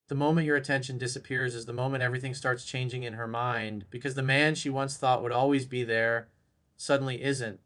The moment your attention disappears is the moment everything starts changing in her mind because the man she once thought would always be there suddenly isn't.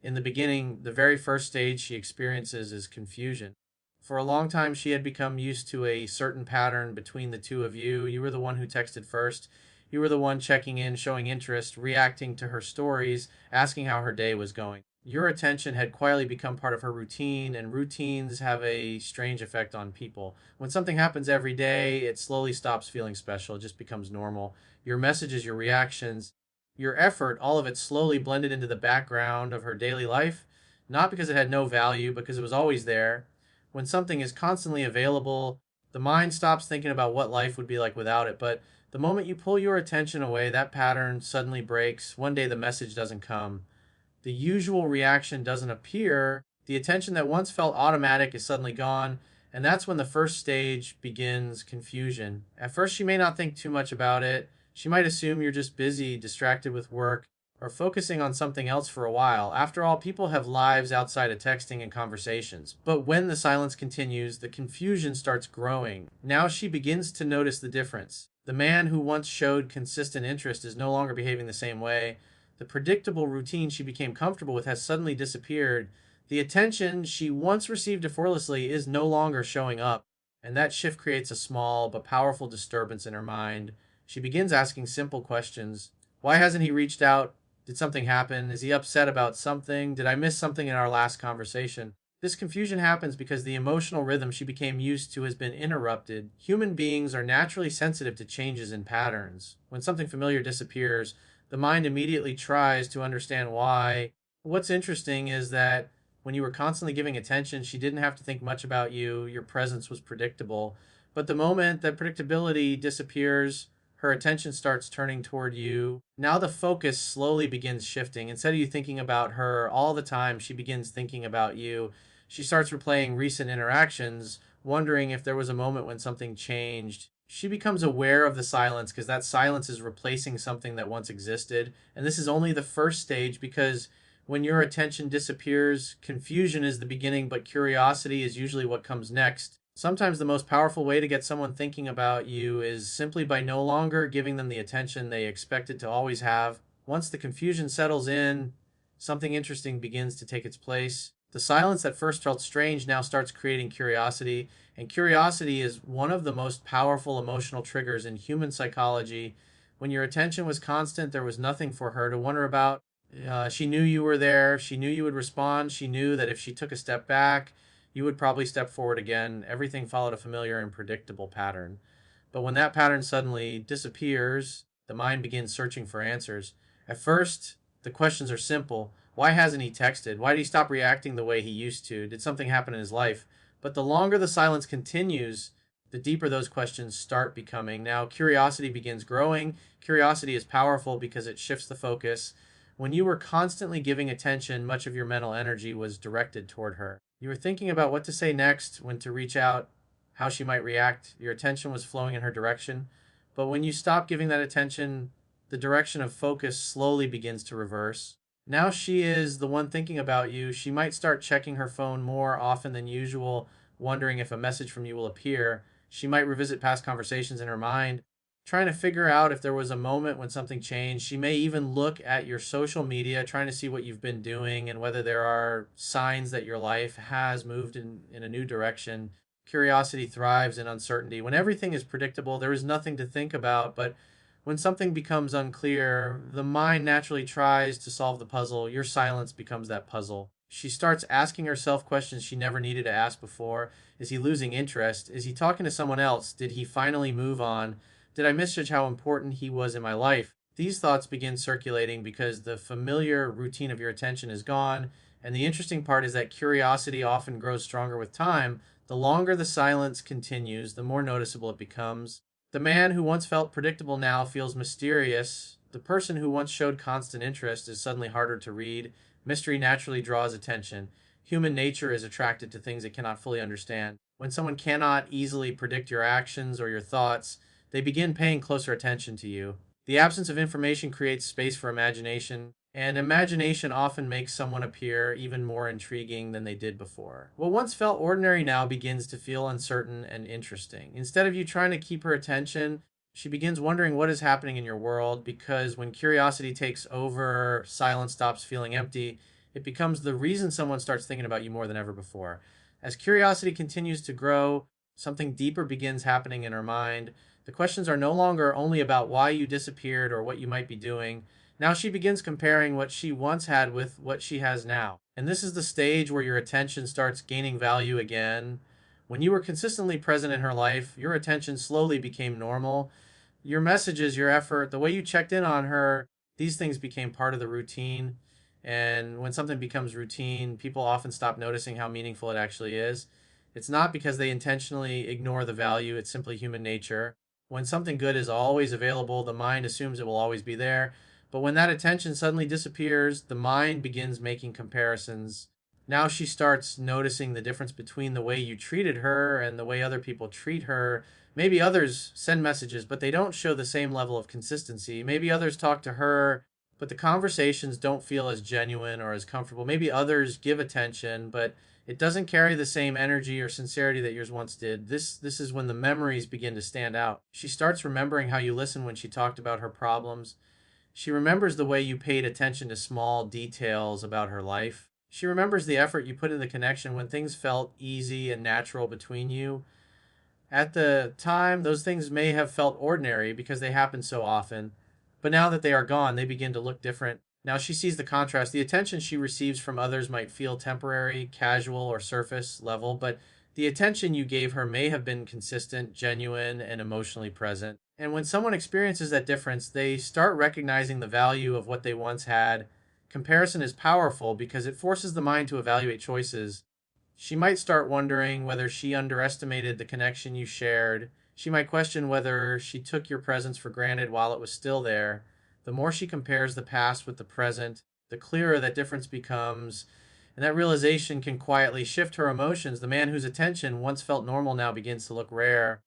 In the beginning, the very first stage she experiences is confusion. For a long time, she had become used to a certain pattern between the two of you. You were the one who texted first. You were the one checking in, showing interest, reacting to her stories, asking how her day was going. Your attention had quietly become part of her routine, and routines have a strange effect on people. When something happens every day, it slowly stops feeling special, it just becomes normal. Your messages, your reactions, your effort, all of it slowly blended into the background of her daily life, not because it had no value, because it was always there. When something is constantly available, the mind stops thinking about what life would be like without it. But the moment you pull your attention away, that pattern suddenly breaks. One day the message doesn't come. The usual reaction doesn't appear. The attention that once felt automatic is suddenly gone. And that's when the first stage begins confusion. At first, she may not think too much about it. She might assume you're just busy, distracted with work, or focusing on something else for a while. After all, people have lives outside of texting and conversations. But when the silence continues, the confusion starts growing. Now she begins to notice the difference. The man who once showed consistent interest is no longer behaving the same way. The predictable routine she became comfortable with has suddenly disappeared. The attention she once received effortlessly is no longer showing up, and that shift creates a small but powerful disturbance in her mind. She begins asking simple questions. Why hasn't he reached out? Did something happen? Is he upset about something? Did I miss something in our last conversation? This confusion happens because the emotional rhythm she became used to has been interrupted. Human beings are naturally sensitive to changes in patterns. When something familiar disappears, the mind immediately tries to understand why. What's interesting is that when you were constantly giving attention, she didn't have to think much about you. Your presence was predictable. But the moment that predictability disappears, her attention starts turning toward you. Now the focus slowly begins shifting. Instead of you thinking about her all the time, she begins thinking about you. She starts replaying recent interactions, wondering if there was a moment when something changed. She becomes aware of the silence because that silence is replacing something that once existed. And this is only the first stage because when your attention disappears, confusion is the beginning, but curiosity is usually what comes next. Sometimes the most powerful way to get someone thinking about you is simply by no longer giving them the attention they expected to always have. Once the confusion settles in, something interesting begins to take its place. The silence that first felt strange now starts creating curiosity, and curiosity is one of the most powerful emotional triggers in human psychology. When your attention was constant, there was nothing for her to wonder about. She knew you were there. She knew you would respond. She knew that if she took a step back, you would probably step forward again. Everything followed a familiar and predictable pattern. But when that pattern suddenly disappears, the mind begins searching for answers. At first, the questions are simple. Why hasn't he texted? Why did he stop reacting the way he used to? Did something happen in his life? But the longer the silence continues, the deeper those questions start becoming. Now, curiosity begins growing. Curiosity is powerful because it shifts the focus. When you were constantly giving attention, much of your mental energy was directed toward her. You were thinking about what to say next, when to reach out, how she might react. Your attention was flowing in her direction. But when you stop giving that attention, the direction of focus slowly begins to reverse. Now she is the one thinking about you. She might start checking her phone more often than usual, wondering if a message from you will appear. She might revisit past conversations in her mind, trying to figure out if there was a moment when something changed. She may even look at your social media, trying to see what you've been doing and whether there are signs that your life has moved in a new direction. Curiosity thrives in uncertainty. When everything is predictable, there is nothing to think about, but when something becomes unclear, the mind naturally tries to solve the puzzle. Your silence becomes that puzzle. She starts asking herself questions she never needed to ask before. Is he losing interest? Is he talking to someone else? Did he finally move on? Did I misjudge how important he was in my life? These thoughts begin circulating because the familiar routine of your attention is gone. And the interesting part is that curiosity often grows stronger with time. The longer the silence continues, the more noticeable it becomes. The man who once felt predictable now feels mysterious. The person who once showed constant interest is suddenly harder to read. Mystery naturally draws attention. Human nature is attracted to things it cannot fully understand. When someone cannot easily predict your actions or your thoughts, they begin paying closer attention to you. The absence of information creates space for imagination. And imagination often makes someone appear even more intriguing than they did before. What once felt ordinary now begins to feel uncertain and interesting. Instead of you trying to keep her attention, she begins wondering what is happening in your world, because when curiosity takes over, silence stops feeling empty. It becomes the reason someone starts thinking about you more than ever before. As curiosity continues to grow, something deeper begins happening in her mind. The questions are no longer only about why you disappeared or what you might be doing. Now she begins comparing what she once had with what she has now. And this is the stage where your attention starts gaining value again. When you were consistently present in her life, your attention slowly became normal. Your messages, your effort, the way you checked in on her, these things became part of the routine. And when something becomes routine, people often stop noticing how meaningful it actually is. It's not because they intentionally ignore the value, it's simply human nature. When something good is always available, the mind assumes it will always be there. But when that attention suddenly disappears, the mind begins making comparisons. Now she starts noticing the difference between the way you treated her and the way other people treat her. Maybe others send messages, but they don't show the same level of consistency. Maybe others talk to her, but the conversations don't feel as genuine or as comfortable. Maybe others give attention, but it doesn't carry the same energy or sincerity that yours once did. This is when the memories begin to stand out. She starts remembering how you listened when she talked about her problems. She remembers the way you paid attention to small details about her life. She remembers the effort you put in the connection when things felt easy and natural between you. At the time, those things may have felt ordinary because they happen so often, but now that they are gone, they begin to look different. Now she sees the contrast. The attention she receives from others might feel temporary, casual, or surface level, but the attention you gave her may have been consistent, genuine, and emotionally present. And when someone experiences that difference, they start recognizing the value of what they once had. Comparison is powerful because it forces the mind to evaluate choices. She might start wondering whether she underestimated the connection you shared. She might question whether she took your presence for granted while it was still there. The more she compares the past with the present, the clearer that difference becomes. And that realization can quietly shift her emotions. The man whose attention once felt normal now begins to look rare.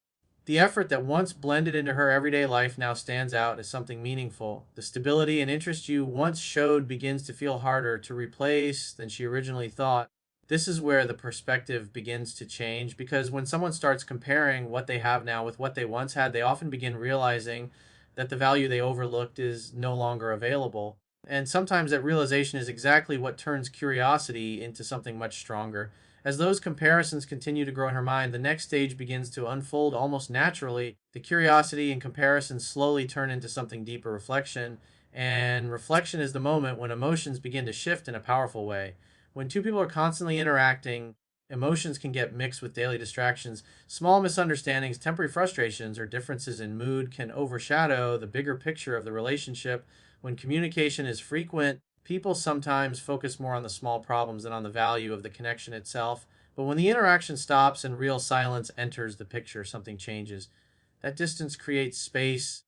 The effort that once blended into her everyday life now stands out as something meaningful. The stability and interest you once showed begins to feel harder to replace than she originally thought. This is where the perspective begins to change, because when someone starts comparing what they have now with what they once had, they often begin realizing that the value they overlooked is no longer available. And sometimes that realization is exactly what turns curiosity into something much stronger. As those comparisons continue to grow in her mind, the next stage begins to unfold almost naturally. The curiosity and comparison slowly turn into something deeper, reflection. And reflection is the moment when emotions begin to shift in a powerful way. When two people are constantly interacting, emotions can get mixed with daily distractions. Small misunderstandings, temporary frustrations, or differences in mood can overshadow the bigger picture of the relationship. When communication is frequent, people sometimes focus more on the small problems than on the value of the connection itself. But when the interaction stops and real silence enters the picture, something changes. That distance creates space,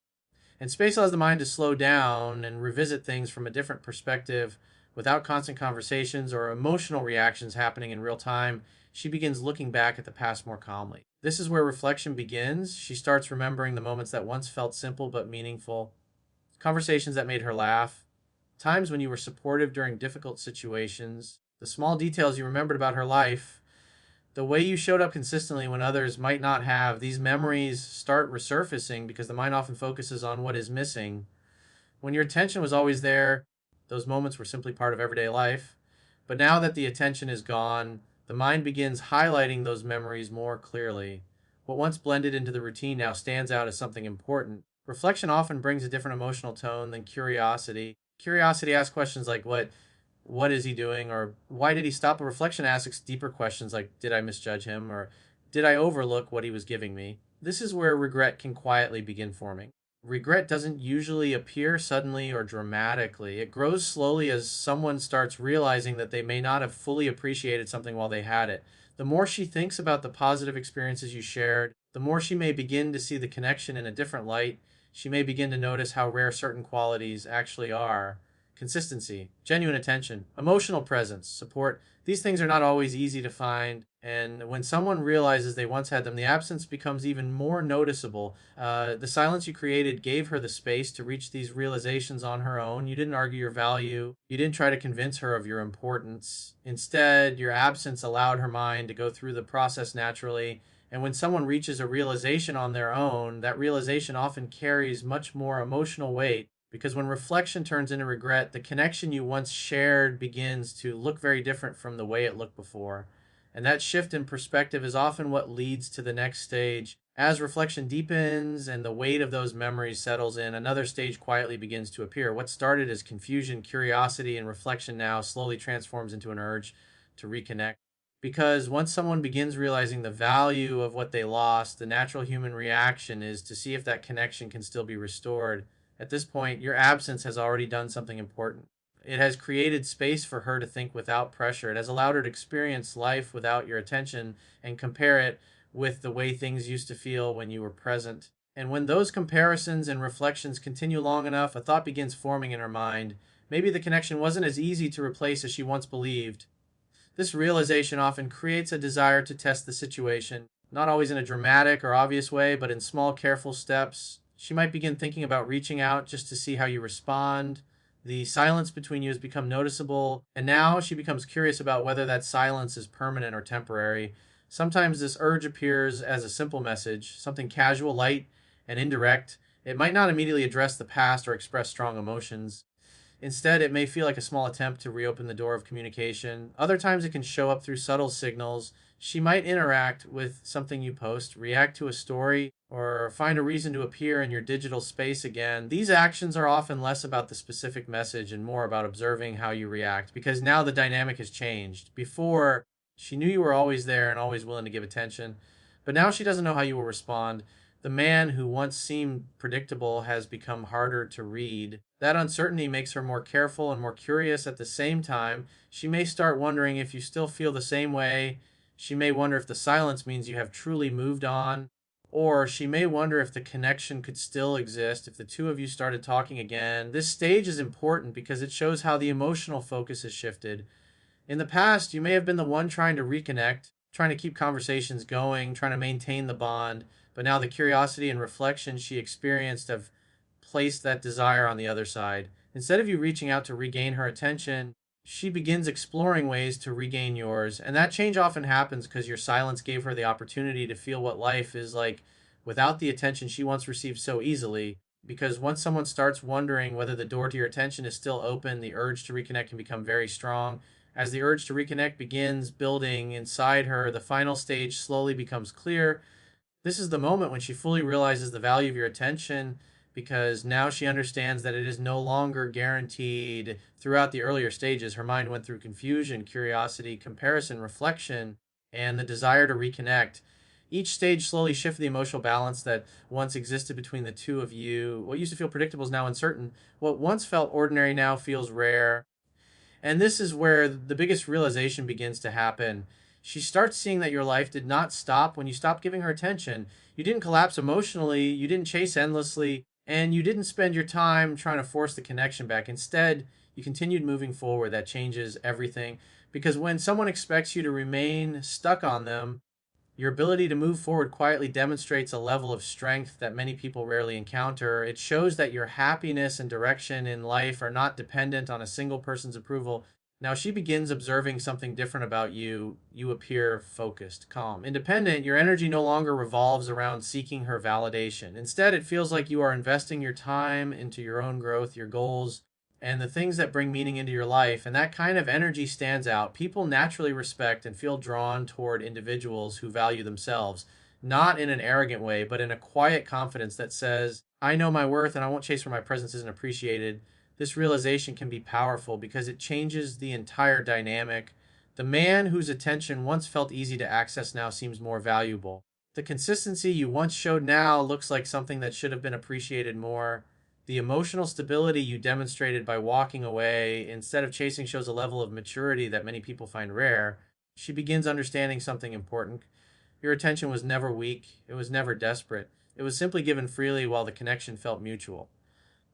and space allows the mind to slow down and revisit things from a different perspective without constant conversations or emotional reactions happening in real time. She begins looking back at the past more calmly. This is where reflection begins. She starts remembering the moments that once felt simple but meaningful, conversations that made her laugh, times when you were supportive during difficult situations, the small details you remembered about her life, the way you showed up consistently when others might not have. These memories start resurfacing because the mind often focuses on what is missing. When your attention was always there, those moments were simply part of everyday life. But now that the attention is gone, the mind begins highlighting those memories more clearly. What once blended into the routine now stands out as something important. Reflection often brings a different emotional tone than curiosity. Curiosity asks questions like what is he doing, or why did he stop? A reflection asks deeper questions like, did I misjudge him, or did I overlook what he was giving me? This is where regret can quietly begin forming. Regret doesn't usually appear suddenly or dramatically. It grows slowly as someone starts realizing that they may not have fully appreciated something while they had it. The more she thinks about the positive experiences you shared, the more she may begin to see the connection in a different light. She may begin to notice how rare certain qualities actually are. consistency, genuine attention, emotional presence, support. These things are not always easy to find. And when someone realizes they once had them, the absence becomes even more noticeable. The silence you created gave her the space to reach these realizations on her own. You didn't argue your value. You didn't try to convince her of your importance. Instead, your absence allowed her mind to go through the process naturally. And when someone reaches a realization on their own, that realization often carries much more emotional weight, because when reflection turns into regret, the connection you once shared begins to look very different from the way it looked before. And that shift in perspective is often what leads to the next stage. As reflection deepens and the weight of those memories settles in, another stage quietly begins to appear. What started as confusion, curiosity, and reflection now slowly transforms into an urge to reconnect. Because once someone begins realizing the value of what they lost, the natural human reaction is to see if that connection can still be restored. At this point, your absence has already done something important. It has created space for her to think without pressure. It has allowed her to experience life without your attention and compare it with the way things used to feel when you were present. And when those comparisons and reflections continue long enough, a thought begins forming in her mind. Maybe the connection wasn't as easy to replace as she once believed. This realization often creates a desire to test the situation, not always in a dramatic or obvious way, but in small, careful steps. She might begin thinking about reaching out just to see how you respond. The silence between you has become noticeable, and now she becomes curious about whether that silence is permanent or temporary. Sometimes this urge appears as a simple message, something casual, light, and indirect. It might not immediately address the past or express strong emotions. Instead, it may feel like a small attempt to reopen the door of communication. Other times, it can show up through subtle signals. She might interact with something you post, react to a story, or find a reason to appear in your digital space again. These actions are often less about the specific message and more about observing how you react, because now the dynamic has changed. Before, she knew you were always there and always willing to give attention, but now she doesn't know how you will respond. The man who once seemed predictable has become harder to read. That uncertainty makes her more careful and more curious at the same time. She may start wondering if you still feel the same way. She may wonder if the silence means you have truly moved on. Or she may wonder if the connection could still exist if the two of you started talking again. This stage is important because it shows how the emotional focus has shifted. In the past, you may have been the one trying to reconnect, trying to keep conversations going, trying to maintain the bond, but now the curiosity and reflection she experienced have placed that desire on the other side. Instead of you reaching out to regain her attention, she begins exploring ways to regain yours. And that change often happens because your silence gave her the opportunity to feel what life is like without the attention she once received so easily. Because once someone starts wondering whether the door to your attention is still open, the urge to reconnect can become very strong. As the urge to reconnect begins building inside her, the final stage slowly becomes clear. This is the moment when she fully realizes the value of your attention, because now she understands that it is no longer guaranteed. Throughout the earlier stages, her mind went through confusion, curiosity, comparison, reflection, and the desire to reconnect. Each stage slowly shifted the emotional balance that once existed between the two of you. What used to feel predictable is now uncertain. What once felt ordinary now feels rare. And this is where the biggest realization begins to happen. She starts seeing that your life did not stop when you stopped giving her attention. You didn't collapse emotionally, you didn't chase endlessly, and you didn't spend your time trying to force the connection back. Instead, you continued moving forward. That changes everything. Because when someone expects you to remain stuck on them, your ability to move forward quietly demonstrates a level of strength that many people rarely encounter. It shows that your happiness and direction in life are not dependent on a single person's approval. Now she begins observing something different about you. You appear focused, calm, independent. Your energy no longer revolves around seeking her validation. Instead, it feels like you are investing your time into your own growth, your goals, and the things that bring meaning into your life. And that kind of energy stands out. People naturally respect and feel drawn toward individuals who value themselves, not in an arrogant way, but in a quiet confidence that says, I know my worth and I won't chase where my presence isn't appreciated. This realization can be powerful because it changes the entire dynamic. The man whose attention once felt easy to access now seems more valuable. The consistency you once showed now looks like something that should have been appreciated more. The emotional stability you demonstrated by walking away instead of chasing shows a level of maturity that many people find rare. She begins understanding something important. Your attention was never weak, it was never desperate. It was simply given freely while the connection felt mutual.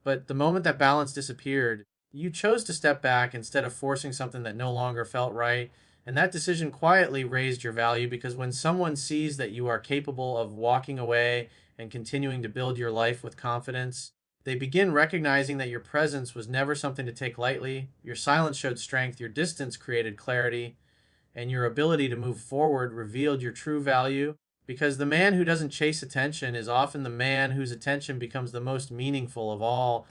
But the moment that balance disappeared, You chose to step back instead of forcing something that no longer felt right. And that decision quietly raised your value because when someone sees that you are capable of walking away and continuing to build your life with confidence, they begin recognizing that your presence was never something to take lightly. Your silence showed strength, your distance created clarity, and your ability to move forward revealed your true value. Because the man who doesn't chase attention is often the man whose attention becomes the most meaningful of all.